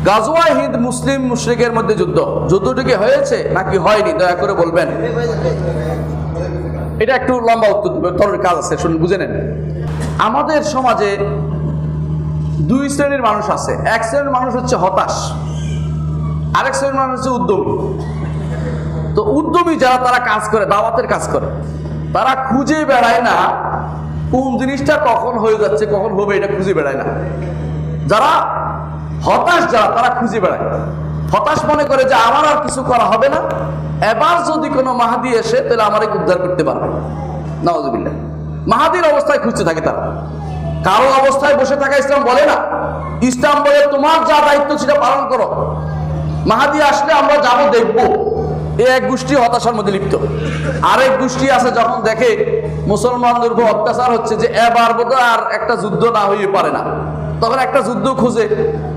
গাজওয়া হিন্দ মুসলিম মুশরিকের মধ্যে যুদ্ধটি কি হয়েছে নাকি হয়নি, দয়া করে বলবেন। এটা একটু লম্বা উত্তরের কাজ আছে, শুনুন, বুঝে নেন। আমাদের সমাজে দুই শ্রেণীর মানুষ আছে। এক শ্রেণীর মানুষ হচ্ছে হতাশ, আরেক শ্রেণীর মানুষ হচ্ছে উদ্যমী। তো উদ্যমী যারা, তারা কাজ করে, দাওয়াতের কাজ করে, তারা খুঁজে বেড়ায় না কোন জিনিসটা কখন হয়ে যাচ্ছে, কখন হবে, এটা খুঁজে বেড়ায় না। যারা হতাশ, তারা খুঁজে বেড়ায়। হতাশ মনে করে যে আমার আর কিছু করা হবে না, এবার যদি কোনো মাহাদি এসে তাহলে আমারে উদ্ধার করতে পারবে। নাউজুবিল্লাহ। মাহাদির অবস্থায় খুঁজতে থাকে তারা, কারো অবস্থায় বসে থাকা ইসলাম বলে না। ইসলাম বলে তোমার যা দায়িত্ব সেটা পালন করো, মাহাদি আসলে আমরা যাব, দেখব। এই এক গোষ্ঠী হতাশার মধ্যে লিপ্ত। আরেক গোষ্ঠী আছে, যখন দেখে মুসলমানদের উপর অত্যাচার হচ্ছে, যে এবার বোধহয় আর একটা যুদ্ধ না হয়ে পারে না, তখন একটা যুদ্ধ খুঁজে,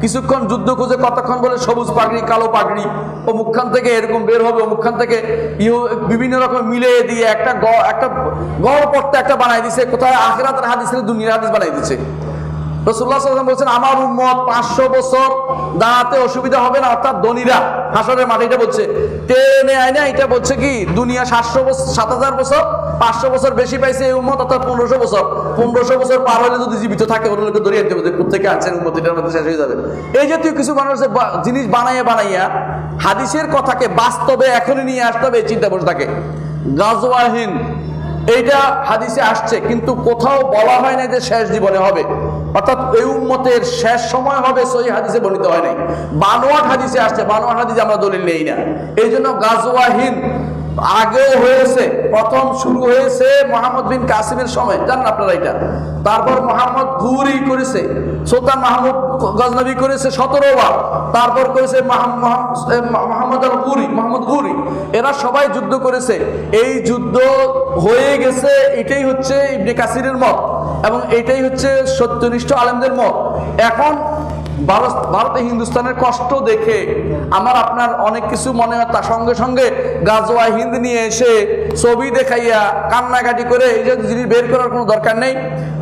কিছুক্ষণ যুদ্ধ খুঁজে, কতক্ষণ বলে সবুজ পাগড়ি, কালো পাগড়ি, ও মুখখান থেকে এরকম বের হবে, ও মুখখান থেকে বিভিন্ন রকম মিলিয়ে দিয়ে একটা গড় পড়তে একটা বানাই দিছে। কোথায় আখিরাতের হাদিস, দুনিয়ার হাদিস বানাই দিচ্ছে। রাসূলুল্লাহ সাল্লাল্লাহু আলাইহি ওয়াসাল্লাম বলছেন, আমার উম্মত 500 বছর দাঁড়াতে অসুবিধা হবে না। অর্থাৎ ধনীরা হাসরের মাঠে, এটা বলছে টেনে আয়না, এটা বলছে কি দুনিয়া 7000 বছর, 500 বছর বেশি পাইছে এই উম্মত, অর্থাৎ 1500 বছর। 1500 বছর পার হলে যদি জীবিত থাকে, ওর লোকে ধরিয়ে দেবে, কোথেকে আনছেন উম্মত, এটার মধ্যে শেষ হয়ে যাবে। এই জাতীয় কিছু মানুষ জিনিস বানাইয়া হাদিসের কথাকে বাস্তবে এখনই নিয়ে আসতে হবে, চিন্তা বসে থাকে। গাজওয়া হিন্দ এইটা হাদিসে আসছে, কিন্তু কোথাও বলা হয় না যে শেষ জীবনে হবে, অর্থাৎ এই উম্মতের শেষ সময় হবে, সহিহ হাদিসে বর্ণিত হয় নাই। বানোয়াট হাদিসে আসছে, বানোয়াট হাদিসে আমরা দলিল নেই না। এই জন্য গাজওয়া হিন্দ আগেও হয়েছে, প্রথম শুরু হয়েছে মোহাম্মদ বিন কাসিমের সময়, জানেন আপনারা এটা। তারপর মোহাম্মদ ঘুরি করেছে, সুলতান মাহমুদ গজনবী করেছে 17 বার, তারপর করেছে মোহাম্মদ ঘুরি, এরা সবাই যুদ্ধ করেছে। এই যুদ্ধ হয়ে গেছে, এটাই হচ্ছে ইবনে কাসিরের মত, এবং এটাই হচ্ছে সত্যনিষ্ঠ আলেমদের মত। এখন ভারতে হিন্দুস্তানের কষ্ট দেখে আমার আপনার অনেক কিছু মনে হয়, তার সঙ্গে সঙ্গে গাজওয়া হিন্দ নিয়ে এসে ছবি দেখাইয়া কান্নাকাটি করে এই যে জিনিস বের করার কোনো দরকার নেই।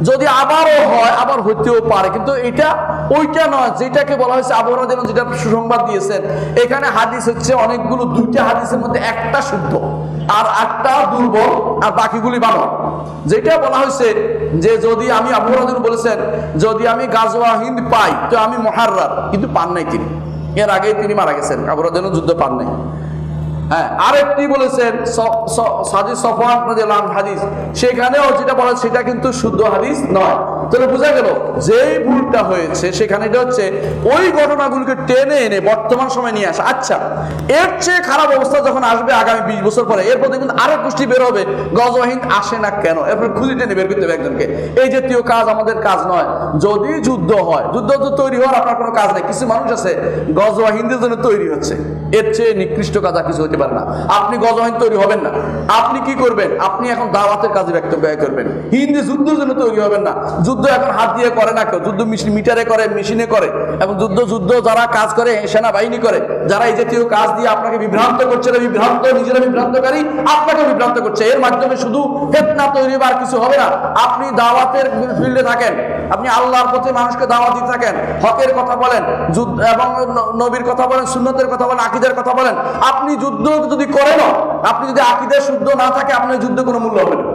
যদি আবারও হয়, আবার হইতেও পারে, কিন্তু এটা ওইটা নয় যেটাকে বলা হয়েছে। আবহাওয়া যেন যেটা সুসংবাদ দিয়েছেন, এখানে হাদিস হচ্ছে অনেকগুলো, 2টা হাদিসের মধ্যে একটা শুদ্ধ আর একটা দুর্বল, আর বাকিগুলি ভালো। যেটা বলা হয়েছে যে যদি আমি, আবহাওয়া বলেছেন, যদি আমি গাজওয়া হিন্দ পাই তো আমি মুহাররার, কিন্তু পান নাই তিনি, এর আগেই তিনি মারা গেছেন, আবহাওয়া যুদ্ধ পান নাই। হ্যাঁ, আরেকটি বলেছেন সাজি সফওয়ান রাদিয়াল্লাহু আনহু হাদিস, সেখানেও যেটা বলা সেটা কিন্তু শুদ্ধ হাদিস নয়। তাহলে বোঝা গেল যেই ভুলটা হয়েছে সেখানে এটা হচ্ছে ওই ঘটনাগুলোকে টেনে এনে বর্তমান সময় নিয়ে আসা। আচ্ছা, এর চেয়ে খারাপ অবস্থা যখন আসবে আগামী 20 বছর পরে, এরপর দেখুন আরেক গোষ্ঠী বের হবে, গাজওয়া হিন্দ আসে না কেন, এরপর খুঁজে টেনে বের করতে হবে একজনকে। এই জাতীয় কাজ আমাদের কাজ নয়। যদি যুদ্ধ হয়, যুদ্ধ তৈরি হওয়ার আপনার কোনো কাজ নেই। কিছু মানুষ আছে গাজওয়া হিন্দের জন্য তৈরি হচ্ছে, এর চেয়ে নিকৃষ্ট কাজ আর কিছু হতে পারে না। আপনি গাজওয়া হিন্দ তৈরি হবেন না, আপনি কি করবেন? আপনি এখন দাওয়াতের কাজে ব্যয় করবেন। হিন্দি যুদ্ধের জন্য তৈরি হবেন না। যুদ্ধ এখন হাত দিয়ে করে না কেউ, যুদ্ধ মিটারে করে, মেশিনে করে, এবং যুদ্ধ যারা কাজ করে সেনাবাহিনী করে, যারা এই জাতীয় কাজ দিয়ে আপনাকে বিভ্রান্ত করছে, নিজেরা বিভ্রান্তকারী, আপনাকে বিভ্রান্ত করছে। এর মাধ্যমে শুধু ফিতনা তৈরি হবে, আর কিছু হবে না। আপনি দাওয়াতের ফিল্ডে থাকেন, আপনি আল্লাহর পথে মানুষকে দাওয়াত দিতে থাকেন, হকের কথা বলেন, যুদ্ধ এবং নবীর কথা বলেন, সুন্নতের কথা বলেন, আকীদার কথা বলেন। আপনি যুদ্ধ যদি করেন, আপনি যদি আকীদা শুদ্ধ না থাকে, আপনার যুদ্ধ কোনো মূল্য হবে না।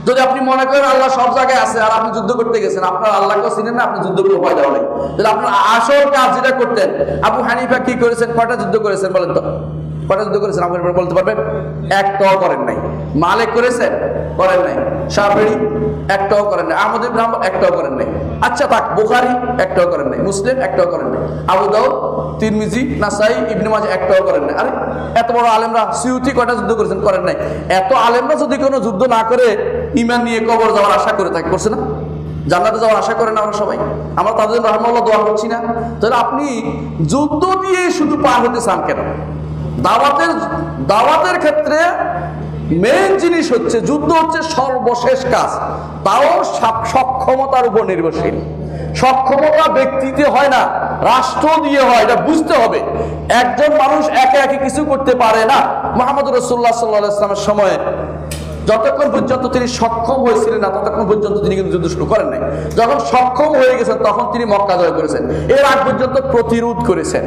যদি আপনি মনে করেন আল্লাহ সব জায়গায় আছে আর আপনি যুদ্ধ করতে গেছেন, আপনার আল্লাহকেও চিনেন না, আপনি যুদ্ধ করে ভয় দেওয়া নেই। তাহলে আপনার আসল কাজ যেটা করতেন, আবু হানিফা কি করেছেন, কয়টা যুদ্ধ করেছেন বলেন তো? কয়টা যুদ্ধ করেছেন আপনি বলতে পারবেন? একটাও করেন নাই। মালিক করেছেন? করেন নাই। শাফিঈ? একটাও করেন নাই। আহমদ ইবনে হাম্বল? একটাও করেন নাই। আচ্ছা থাক, বুখারী? একটাও করেন নাই। মুসলিম? একটাও করেন নাই। আবু দাউদ, তিরমিজি, নাসাই, ইবনে মাজাহ? একটাও করেন নাই। আরে এত বড় আলেমরা, সিউতি কয়টা যুদ্ধ করেছেন? করেন নাই। এত আলেমরা যদি কোনো যুদ্ধ না করে ঈমান নিয়ে কবর যাওয়ার আশা করে থাকে, করছে না? জান্নাতে যাওয়ার আশা করেন আমরা সবাই, আমরা তাদের রাহমাতুল্লাহ দোয়া করছি না? তাহলে আপনি যুদ্ধ দিয়ে শুধু পার হতে চান কেন? দাওয়াতের ক্ষেত্রে মেইন জিনিস হচ্ছে যুদ্ধ হচ্ছে সর্বশেষ কাজ, তাও সক্ষমতার উপর নির্ভরশীল। সক্ষমতা ব্যক্তিতে হয় না, রাষ্ট্র দিয়ে হয়, এটা বুঝতে হবে। একজন মানুষ একে একে কিছু করতে পারে না। মুহাম্মদ রাসূলুল্লাহ সাল্লাল্লাহু আলাইহি ওয়াসাল্লামের সময়ে যতক্ষণ পর্যন্ত তিনি সক্ষম হয়েছিলেন না ততক্ষণ পর্যন্ত তিনি কিন্তু যুদ্ধ শুরু করেন নাই। যখন সক্ষম হয়ে গেছেন তখন তিনি মক্কা জয় করেছেন। এর আগ পর্যন্ত প্রতিরোধ করেছেন,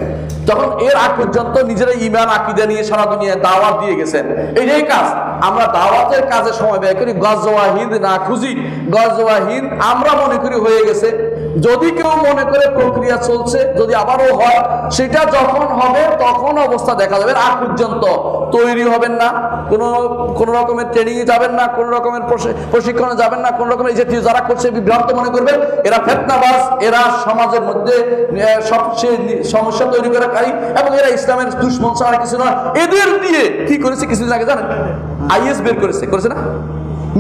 তখন এর আগ পর্যন্ত নিজেরা ঈমান আকীদা নিয়ে সারা দুনিয়ায় দাওয়াত দিয়ে গেছেন। এইটাই কাজ। আমরা দাওয়াতের কাজে সময় ব্যয় করি, গজওয়া হিন্দ না খুঁজি। গজওয়া হিন্দ আমরা মনে করি হয়ে গেছে, যদি কেউ মনে করে প্রক্রিয়া চলছে, যদি আবারও হয়, সেটা যখন হবে তখন অবস্থা দেখা যাবে। আগ পর্যন্ত তৈরি হবেন না, কোন রকমের ট্রেনিং এ যাবেন না, কোন রকমের প্রশিক্ষণে যাবেন না, কোন রকমের এই জাতীয় যারা করছে বিভ্রান্ত মনে করবেন এরা ফিতনাবাজ, এরা সমাজের মধ্যে সবচেয়ে সমস্যা তৈরি করাকারী এবং এরা ইসলামের দুশমন ছাড়া কিছু নয়। এদের দিয়ে কি করেছে কিছুদিন আগে জানেন? আইএস বের করেছে না,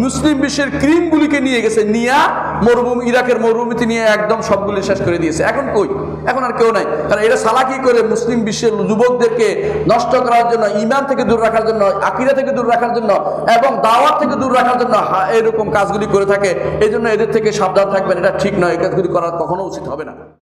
মুসলিম বিশ্বের ক্রিমগুলিকে নিয়ে গেছে, নিয়া মরুভূমি, ইরাকের মরুভূমিতে নিয়ে একদম সবগুলি শেষ করে দিয়েছে। এখন কই? এখন আর কেউ নাই। কারণ এটা সালাকি করে মুসলিম বিশ্বের যুবকদেরকে নষ্ট করার জন্য, ঈমান থেকে দূর রাখার জন্য, আকীদা থেকে দূর রাখার জন্য এবং দাওয়াত থেকে দূর রাখার জন্য এরকম কাজগুলি করে থাকে। এই জন্য এদের থেকে সাবধান থাকবেন, এটা ঠিক নয়, এই কাজগুলি করা কখনো উচিত হবে না।